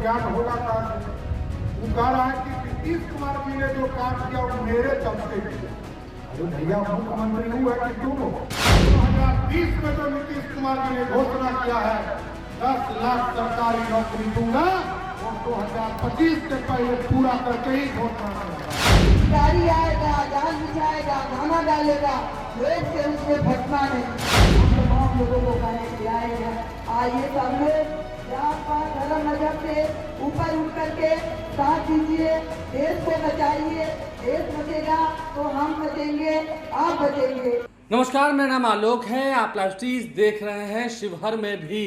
ज्ञान होगा कहाँ से? वो कह रहा है कि नीतीश कुमार जी ने जो काम किया वो मेरे चलते किया। अरे भैया, मुख्यमंत्री हुआ कि तुम हो? 2020 में जो नीतीश कुमार जी ने घोषणा किया है 10 लाख सरकारी नौकरी दूंगा, वो 2025 से पहले पूरा करके ही घोषणा करेगा। गाड़ी आएगा, जाल बिछाएगा, खाना डालेगा, लोग से उसमें फटना नहीं। तमाम लोगों को कहने खिलाएगा। आइए सब लोग जात पात धर्म मजहब से ऊपर उठ करके साथ दीजिए, देश को बचाइए। देश बचेगा तो हम बचेंगे, आप बचेंगे। नमस्कार, मेरा नाम आलोक है। आप लाइव टीवी देख रहे हैं। शिवहर में भी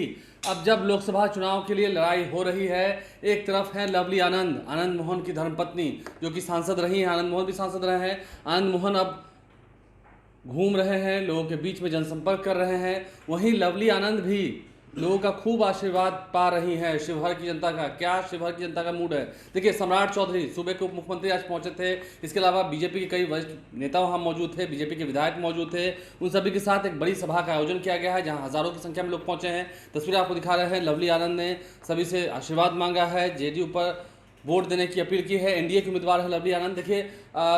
अब जब लोकसभा चुनाव के लिए लड़ाई हो रही है, एक तरफ है लवली आनंद मोहन की धर्मपत्नी जो कि सांसद रही हैं। आनंद मोहन भी सांसद रहे हैं। आनंद मोहन अब घूम रहे हैं, लोगों के बीच में जनसंपर्क कर रहे हैं। वहीं लवली आनंद भी लोगों का खूब आशीर्वाद पा रही हैं। शिवहर की जनता का क्या, शिवहर की जनता का मूड है। देखिए, सम्राट चौधरी सूबे के उप मुख्यमंत्री आज पहुंचे थे। इसके अलावा बीजेपी के कई वरिष्ठ नेता वहां मौजूद थे, बीजेपी के विधायक मौजूद थे। उन सभी के साथ एक बड़ी सभा का आयोजन किया गया है जहां हजारों की संख्या में लोग पहुंचे हैं। तस्वीर आपको दिखा रहे हैं। लवली आनंद ने सभी से आशीर्वाद मांगा है, जेडीयू पर वोट देने की अपील की है। एनडीए के उम्मीदवार है लवली आनंद। देखिए,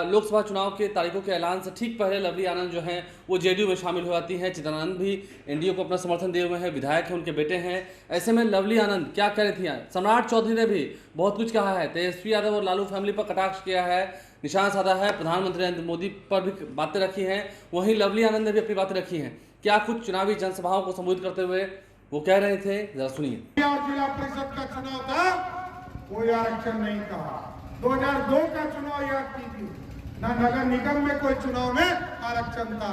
लोकसभा चुनाव के तारीखों के ऐलान से ठीक पहले लवली आनंद जो हैं वो जेडीयू में शामिल हो जाती हैं। चिदानंद भी एनडीए को अपना समर्थन दिए हुए हैं, विधायक हैं, उनके बेटे हैं। ऐसे में लवली आनंद क्या कह रही थी? सम्राट चौधरी ने भी बहुत कुछ कहा है। तेजस्वी यादव और लालू फैमिली पर कटाक्ष किया है, निशान साधा है। प्रधानमंत्री नरेंद्र मोदी पर भी बातें रखी हैं। वहीं लवली आनंद ने भी अपनी बातें रखी हैं। क्या कुछ चुनावी जनसभाओं को संबोधित करते हुए वो कह रहे थे, जरा सुनिए। जिला परिषद का चुनाव था, कोई आरक्षण नहीं कहा। 2002 का चुनाव याद कीजिए, ना नगर निगम में कोई चुनाव में आरक्षण था।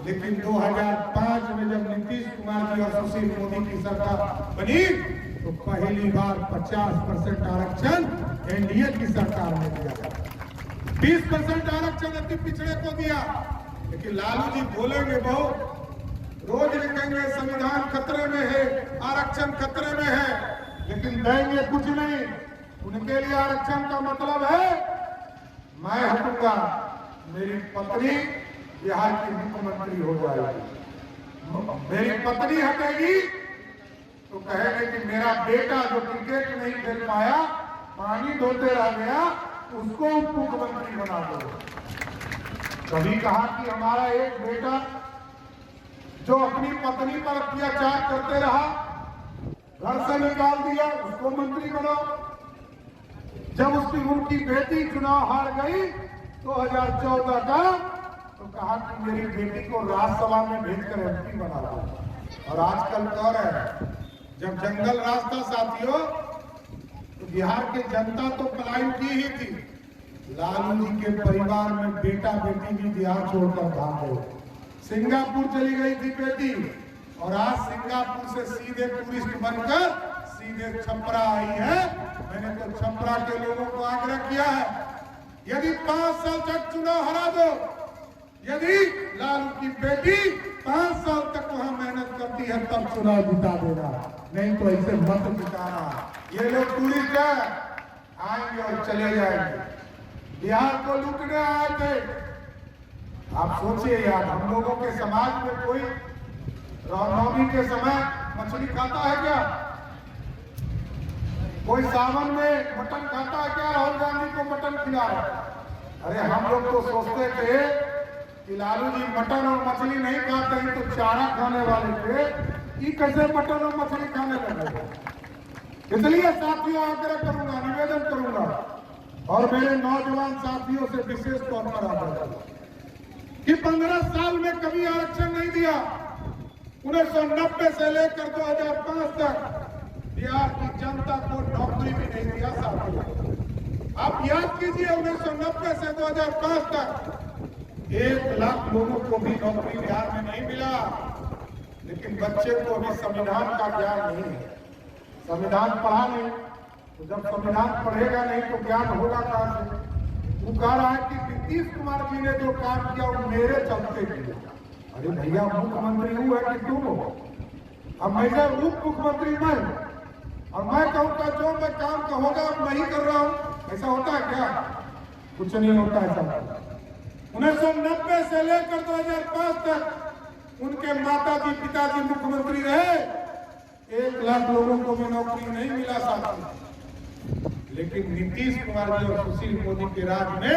लेकिन 2005 में जब नीतीश कुमार जी और सुशील मोदी की सरकार बनी तो पहली बार 50% आरक्षण एनडीए की सरकार ने दिया। 20% आरक्षण अति पिछड़े को दिया। लेकिन लालू जी बोलेंगे बहुत, रोज लिखेंगे संविधान खतरे में है, आरक्षण खतरे में है, लेकिन देंगे कुछ नहीं। उनके लिए आरक्षण का मतलब है मैं हटूंगा, मेरी पत्नी बिहार की मुख्यमंत्री हो जाएगी। मेरी पत्नी हटेगी तो कहेंगे कि मेरा बेटा जो क्रिकेट नहीं खेल पाया, पानी धोते रह गया, उसको उप मुख्यमंत्री बना दो। कभी कहा कि हमारा एक बेटा जो अपनी पत्नी पर अत्याचार करते रहा, घर से निकाल दिया, उसको मंत्री बनाओ। जब उनकी बेटी चुनाव हार गई 2014 का, तो कहा कि मेरी बेटी को राज्यसभा में भेजकर एमपी बना दो। और आजकल कह रहे हैं, जब जंगल रास्ता साथियों, तो बिहार की जनता तो पलायन की ही थी। लालू जी के परिवार में बेटा बेटी भी बिहार छोड़कर भाग गए। सिंगापुर चली गई थी बेटी, और आज सिंगापुर से सीधे टूरिस्ट बनकर सीधे छपरा आई है। मैंने तो छपरा के लोगों को आग्रह किया है, यदि 5 साल तक चुनाव हरा दो, यदि लालू की बेटी 5 साल तक वहां मेहनत करती है तब चुनाव जिता देना, नहीं तो ऐसे मत जिताना। ये लोग टूरिस्ट है, आएंगे और चले जाएंगे। बिहार को लूटने आए थे। आप सोचिए यार, हम लोगों के समाज में कोई रामनवमी के समय मछली खाता है क्या? कोई सावन में मटन खाता है क्या? राहुल गांधी को मटन खिला रहे। अरे हम लोग तो सोचते थे कि लालू जी मटन और मछली नहीं खाते हैं तो चारा खाने वाले थे, ये कैसे मटन और मछली खाने लगे? इसलिए साथियों आग्रह करूंगा, निवेदन करूंगा, और मेरे नौजवान साथियों से विशेष तौर पर आग्रह करूंगा कि 15 साल में कभी आरक्षण नहीं दिया। 1990 से लेकर 2005 तक बिहार की जनता को नौकरी भी नहीं दिया साथियों। आप याद कीजिए, 1990 से 2005 तक 1 लाख लोगों को भी नौकरी बिहार में नहीं मिला। लेकिन बच्चे को अभी संविधान का ज्ञान नहीं है, संविधान पढ़ा नहीं, तो जब संविधान पढ़ेगा नहीं तो ज्ञान होगा कहां से? वो कह रहा है कि नीतीश कुमार जी ने जो काम किया वो मेरे चलते किया। अरे भैया, मुख्यमंत्री हुआ कि तुम हो? अब मैं उप मुख्यमंत्री मैं, और मैं कहूँगा जो मैं काम का होगा मैं ही कर रहा हूँ। ऐसा होता है क्या? कुछ नहीं होता ऐसा। 1990 से लेकर 2005 तक उनके माताजी पिताजी मुख्यमंत्री रहे, 1 लाख लोगों को भी नौकरी नहीं मिला साथी। लेकिन नीतीश कुमार जी और सुशील मोदी के राज में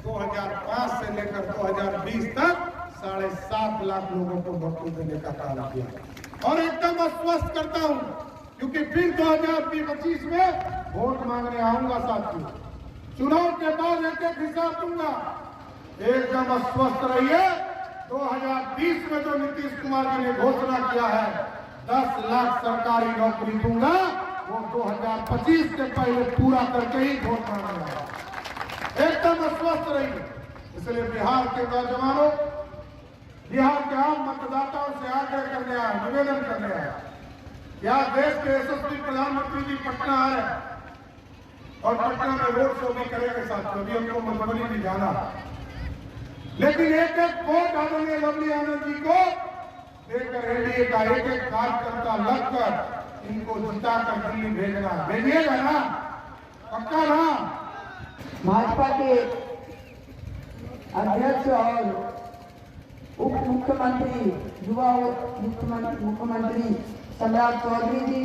2005 से लेकर 2020 तक 7.5 लाख लोगों को भर्ती देने का काम किया। और एकदम आश्वस्त करता हूं, क्योंकि फिर 2025 में वोट मांगने आऊंगा साथियों। चुनाव के बाद एक हिसाब दूंगा। एकदम आश्वस्त रहिए। 2020 में जो नीतीश कुमार जी ने घोषणा किया है 10 लाख सरकारी नौकरी दूंगा, वो 2025 के पहले पूरा करके ही वोट मांगूंगा। एकदम आश्वस्त रहिए। इसलिए बिहार के नौजवानों, बिहार के आम मतदाताओं से आग्रह करने आए, निवेदन करने आए। क्या देश के यशस्वी प्रधानमंत्री जी पटना आए और पटना में रोड शो भी करेंगे साथियों। अभी हमको मधुबनी भी जाना, लेकिन एक एक वोट आदरणीय लवली आनंद जी को देकर एनडीए का एक एक कार्यकर्ता लगकर इनको जिताकर दिल्ली भेजना। भेजिएगा ना? पक्का ना? भाजपा के अध्यक्ष और उप मुख्यमंत्री, युवा मुख्यमंत्री सम्राट चौधरी जी,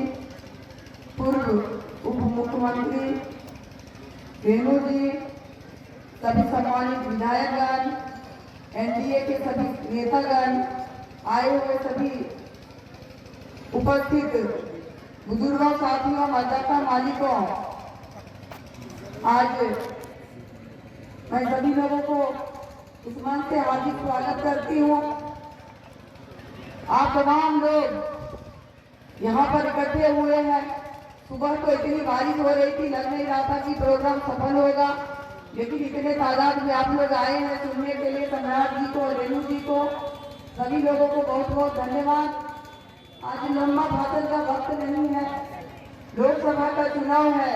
पूर्व उप मुख्यमंत्री रेणु जी, सभी सम्मानित विधायकगण, एनडीए के सभी नेतागण, आए हुए सभी उपस्थित बुजुर्गों, साथियों, मतदाता मालिकों, आज मैं सभी लोगों को इस मंच से हार्दिक स्वागत करती हूँ। आप तमाम लोग यहाँ पर इकट्ठे हुए हैं। सुबह तो इतनी बारिश हो रही थी, लग नहीं रहा था कि प्रोग्राम सफल होगा, लेकिन इतने तादाद में आप लोग आए हैं सुनने के लिए। सम्राट जी को, रेणु जी को, सभी लोगों को बहुत बहुत धन्यवाद। आज लंबा भाषण का वक्त नहीं है, लोकसभा का चुनाव है,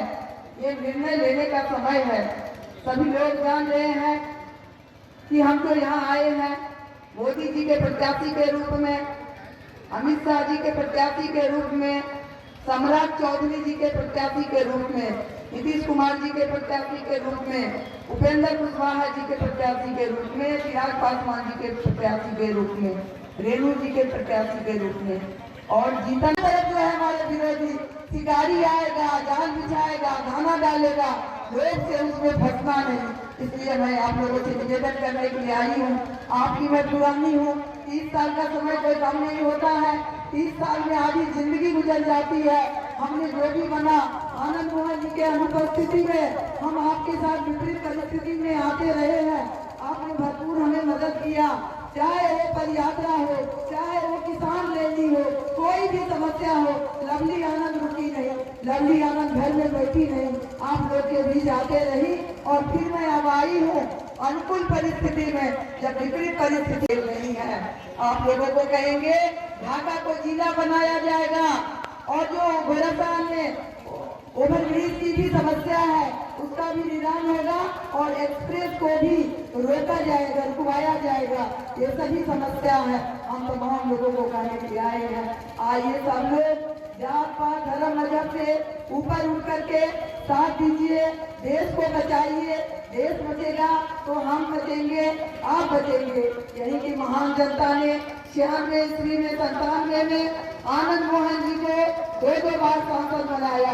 ये निर्णय लेने का समय है। सभी लोग जान रहे हैं कि हम तो यहाँ आए हैं मोदी जी के प्रत्याशी के रूप में, अमित शाह जी के प्रत्याशी के रूप में, सम्राट चौधरी जी के प्रत्याशी के रूप में, नीतीश कुमार जी के प्रत्याशी के रूप में, उपेंद्र कुशवाहा जी के प्रत्याशी के रूप में, चिराग पासवान जी के प्रत्याशी के रूप में, रेणु जी के प्रत्याशी के रूप में। और जीतन जो है हमारे विरोधी, शिकारी आएगा, जाल बिछाएगा, गाना डालेगा, लोग से उसमें फंसना नहीं। इसलिए मैं आप लोगों से निवेदन करने के लिए आई हूँ। आपकी मैं पुरानी हूँ, 30 साल का समय कोई कम नहीं होता है। 30 साल में आधी जिंदगी गुजर जाती है। हमने जो भी बना, आनंद मोहन जी के अनुपस्थिति में हम आपके साथ विपरीत परिस्थिति में आते रहे हैं। आपने भरपूर हमें मदद किया, चाहे वो पदयात्रा हो, चाहे वो किसान रैली हो, कोई भी समस्या हो, लवली आनंद रुकी नहीं, लवली आनंद घर में बैठी नहीं, आप लोग के बीच आते रही। और फिर मैं अब आई हूँ अनुकूल परिस्थिति में, जब विपरीत परिस्थिति नहीं है। आप लोगों को कहेंगे ढाका को जिला बनाया जाएगा, और जो गोरखपुर में ओवरब्रिज की भी समस्या है उसका भी निदान होगा, और एक्सप्रेस को भी रोका जाएगा, रुकवाया जाएगा। ये सभी समस्या है, हम तमाम लोगों को कहने के लिए आए हैं। आइए सब लोग जात पात धर्म मजहब से ऊपर उठ करके साथ दीजिए, देश को बचाइए। देश बचेगा तो हम बचेंगे, आप बचेंगे। यही की महान जनता ने 96 ईस्वी में 97 में आनंद मोहन जी को 2 बार सांसद बनाया।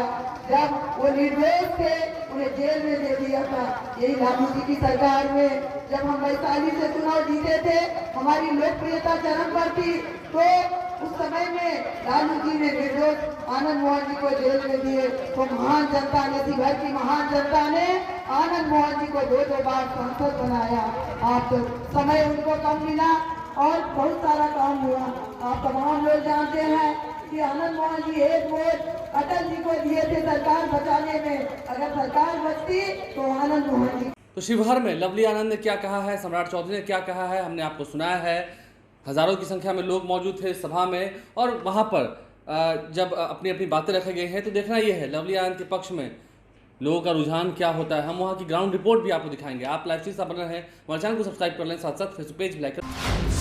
जब वो निर्दोष थे उन्हें जेल में दे दिया था। यही लालू जी की सरकार में जब हम वैशाली से चुनाव जीते थे, हमारी लोकप्रियता चरम पर थी, तो उस समय में लालू जी ने निर्दोष आनंद मोहन जी को जेल में दिए। तो महान जनता ने, शिवहर की महान जनता ने आनंद मोहन जी को 2 बार सांसद बनाया। आप समय उनको कम मिला और बहुत सारा काम हुआ। आप तमाम लोग जानते हैं कि आनंद मोहन जी 1 वोट अटल जी को दिए थे सरकार बचाने में। अगर सरकार बचती तो आनंद मोहन जी। तो शिवहर में लवली आनंद ने क्या कहा है, सम्राट चौधरी ने क्या कहा है, हमने आपको सुनाया है। हजारों की संख्या में लोग मौजूद थे सभा में, और वहाँ पर जब अपनी अपनी बातें रखे गए हैं तो देखना ये है लवली आनंद के पक्ष में लोगों का रुझान क्या होता है। हम वहाँ की ग्राउंड रिपोर्ट भी आपको दिखाएंगे। आप लाइव चीज बन रहे हैं, हमारे चैनल को सब्सक्राइब कर लें, साथ साथ फेसबुक पेज भी लाइक कर